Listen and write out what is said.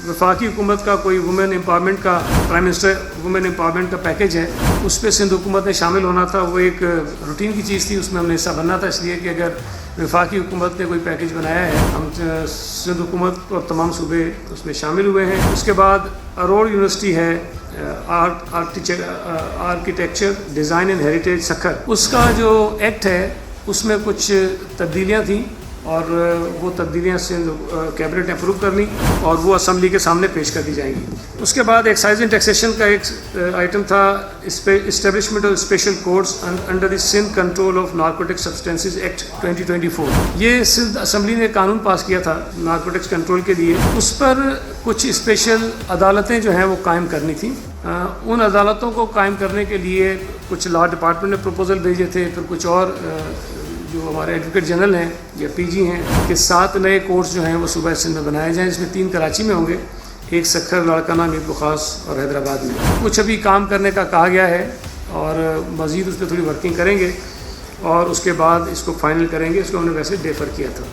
वफाकी हुकूमत का कोई वुमेन एम्पावरमेंट का प्राइम मिनिस्टर वुमेन एम्पावरमेंट का पैकेज है, उस पर सिंध हुकूमत ने शामिल होना था। वो एक रूटीन की चीज़ थी, उसमें हमने हिस्सा बनना था, इसलिए कि अगर वफाकी हुकूमत ने कोई पैकेज बनाया है, हम सिंध हुकूमत और तमाम सूबे उसमें शामिल हुए हैं। उसके बाद अरोड़ यूनिवर्सिटी है, architecture design and heritage Sukkur, उसका जो एक्ट है उसमें कुछ तब्दीलियाँ थीं और वो तब्दीलियाँ से कैबिनेट ने अप्रूव कर ली और वो असम्बली के सामने पेश कर दी जाएंगी। उसके बाद एक्साइज एंड टैक्सेशन का एक आइटम था, establishment of special courts under the Sindh control of narcotic substances act 2024। ये सिंध असम्बली ने कानून पास किया था नारकोटिक्स कंट्रोल के लिए। उस पर कुछ स्पेशल अदालतें जो हैं वो कायम करनी थी। उन अदालतों को कायम करने के लिए कुछ लॉ डिपार्टमेंट ने प्रपोजल भेजे थे, फिर कुछ और जो हमारे एडवोकेट जनरल हैं या पीजी हैं कि 7 नए कोर्ट्स जो हैं वो सूबा सिंध में बनाए जाएँ, जिसमें 3 कराची में होंगे, एक सक्खर, लाड़काना, मीर बुखास और हैदराबाद में। कुछ अभी काम करने का कहा गया है और मज़ीद उस पर थोड़ी वर्किंग करेंगे और उसके बाद इसको फाइनल करेंगे। इसको हमने वैसे डेफर किया था।